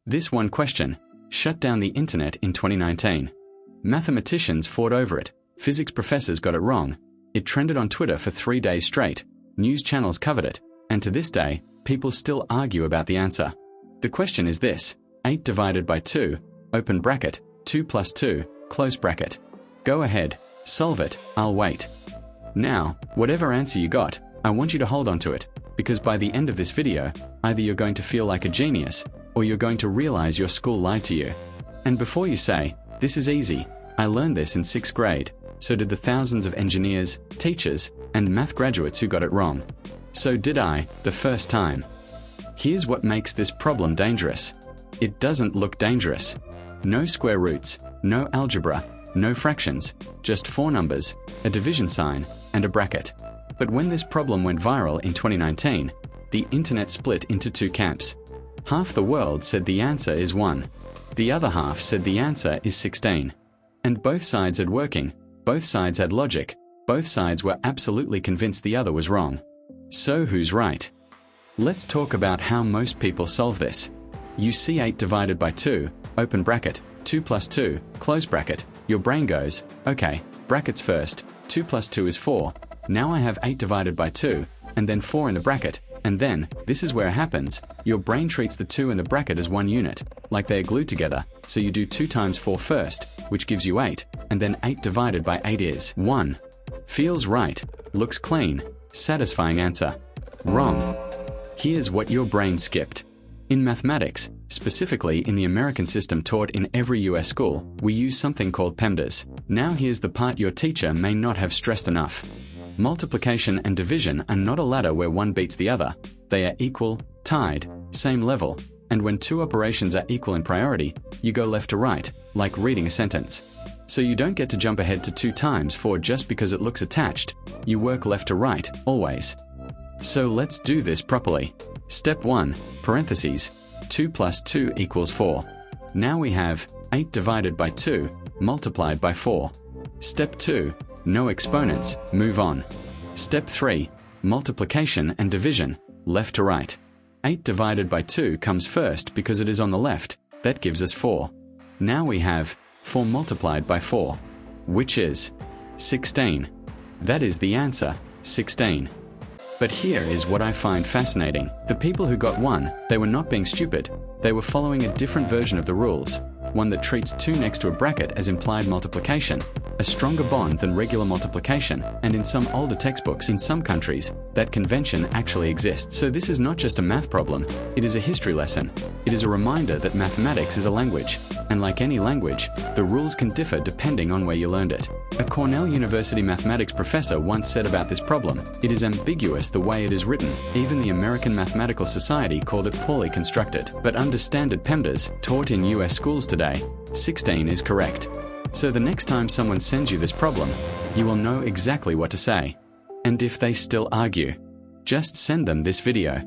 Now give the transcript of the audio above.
This one question shut down the internet in 2019. Mathematicians fought over it, physics professors got it wrong, it trended on Twitter for 3 days straight, news channels covered it, and to this day, people still argue about the answer. The question is this: 8 divided by 2, open bracket, 2 plus 2, close bracket. Go ahead, solve it, I'll wait. Now, whatever answer you got, I want you to hold on to it, because by the end of this video, either you're going to feel like a genius, or you're going to realize your school lied to you. And before you say, this is easy, I learned this in 6th grade, so did the thousands of engineers, teachers, and math graduates who got it wrong. So did I, the first time. Here's what makes this problem dangerous. It doesn't look dangerous. No square roots, no algebra, no fractions, just 4 numbers, a division sign, and a bracket. But when this problem went viral in 2019, the internet split into 2 camps. Half the world said the answer is 1. The other half said the answer is 16. And both sides had working, both sides had logic, both sides were absolutely convinced the other was wrong. So who's right? Let's talk about how most people solve this. You see 8 divided by 2, open bracket, 2 plus 2, close bracket. Your brain goes, okay, brackets first, 2 plus 2 is 4. Now I have 8 divided by 2, and then 4 in the bracket. And then, this is where it happens, your brain treats the 2 in the bracket as one unit, like they are glued together, so you do 2 times 4 first, which gives you 8, and then 8 divided by 8 is 1. Feels right, looks clean, satisfying answer. Wrong. Here's what your brain skipped. In mathematics, specifically in the American system taught in every US school, we use something called PEMDAS. Now here's the part your teacher may not have stressed enough. Multiplication and division are not a ladder where one beats the other. They are equal, tied, same level, and when 2 operations are equal in priority, you go left to right, like reading a sentence. So you don't get to jump ahead to 2 times 4 just because it looks attached. You work left to right, always. So let's do this properly. Step 1, parentheses, 2 plus 2 equals 4. Now we have 8 divided by 2, multiplied by 4. Step 2, no exponents, move on. Step 3, multiplication and division, left to right. 8 divided by 2 comes first because it is on the left, that gives us 4. Now we have 4 multiplied by 4, which is 16. That is the answer, 16. But here is what I find fascinating. The people who got 1, they were not being stupid. They were following a different version of the rules, one that treats 2 next to a bracket as implied multiplication, a stronger bond than regular multiplication, and in some older textbooks in some countries, that convention actually exists. So this is not just a math problem, it is a history lesson. It is a reminder that mathematics is a language, and like any language, the rules can differ depending on where you learned it. A Cornell University mathematics professor once said about this problem, it is ambiguous the way it is written. Even the American Mathematical Society called it poorly constructed. But under standard PEMDAS, taught in US schools today, 16 is correct. So the next time someone sends you this problem, you will know exactly what to say. And if they still argue, just send them this video.